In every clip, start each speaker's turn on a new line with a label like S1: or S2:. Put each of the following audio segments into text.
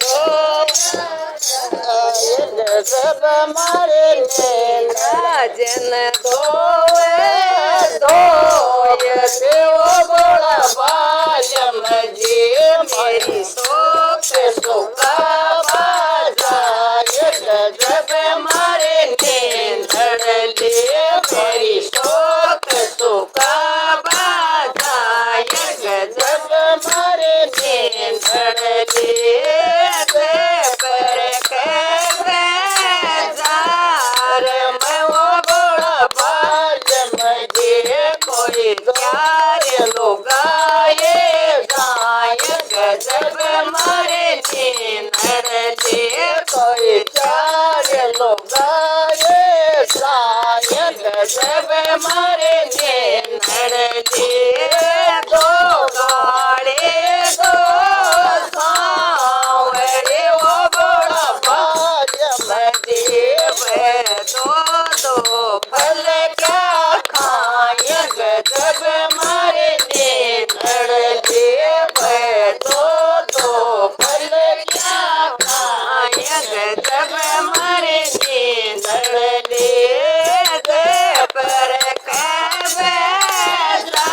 S1: तो
S2: सब मारे
S1: राजन धोए
S2: देव बड़ा बालम जी
S1: मेरी शोक
S2: सुखा बाजाय जब मारे
S1: धड़ले मेरी शोक सुखा बाधाय
S2: जब
S1: गजब
S2: मारे
S1: धड़ले पर जार मैं वो बड़ा
S2: बालम जी
S1: कोई प्यार लोग आए गाय गजब मारे धड़ले
S2: कोई चार लोग आए शायद
S1: जब मारे धड़ले दो गाड़े दो सांवरे वो बड़ा
S2: बालम
S1: देव दो फल क्या खाए गजब मारे धड़ले दो फल क्या खाए गजब मारे धड़ले पर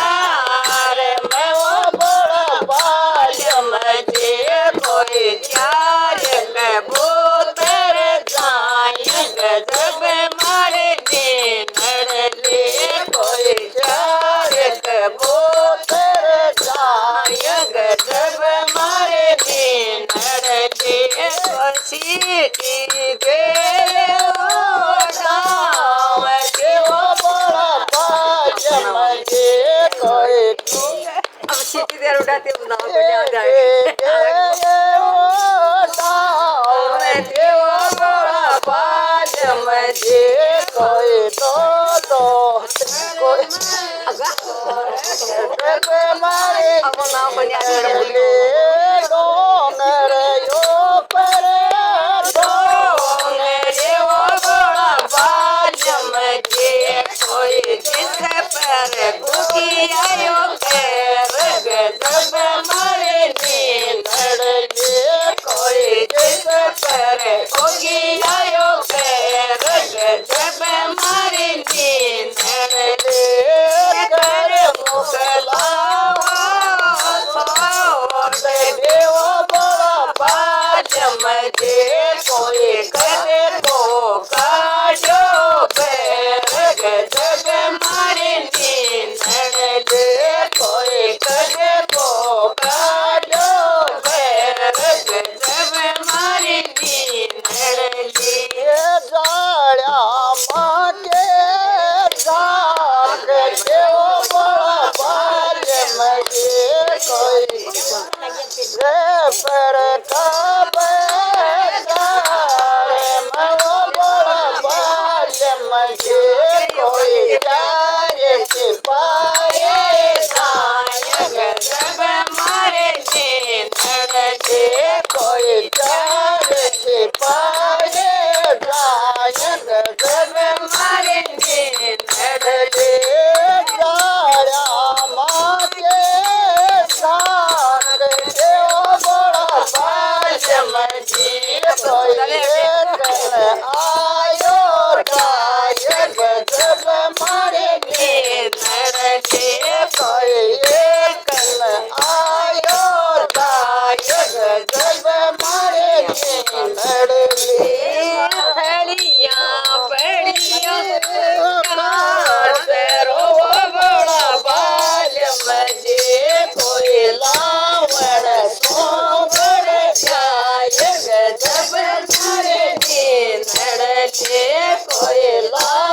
S1: कैबेदार मैं वो
S2: बड़ा बालम
S1: मजे कोई चार कबूतर जाए गजब मारे धड़ले कोई चार कबूतर जाए गजब मारे धड़ले सीटी के गाँव के वो
S2: बड़ा बालम जी कोई
S1: अब सीटी देर उठाते नाव पे आ जाए
S2: कोई मारे
S1: अब नाव बनिया
S2: डोंगर यो पर
S1: मेरे वो बड़ा बाजम जे कोई जिस पर कुकी आयो खैर गजब मारे धड़ले कोई जिस पर कुकी आयो खैर गजब मारे धड़ले कर मुगलावा
S2: देव बड़ा
S1: बाजम जे कोई करे को काजो पैर गजब मारे धड़ले कोई करे को काजो पैर गजब मारे धड़ले
S2: जाया माँ के जाग देव बड़ा बालम जी कोई पर बड़ा बालम जी कोई चार सिपाही
S1: गजब मारे धड़ले
S2: कोई चार सिपाही
S1: गजब मारे धड़ले
S2: जाया माँ के साग देव बड़ा बालम जी कोई आयो गाय गजब मारे
S1: धड़ले
S2: कोई कल आयो गाय गजब मारे धड़ले
S1: थड़िया पड़िया कासरो बड़ा बाल मजे कोई लावण सोवण जाय गजब मारे धड़ले कोई ला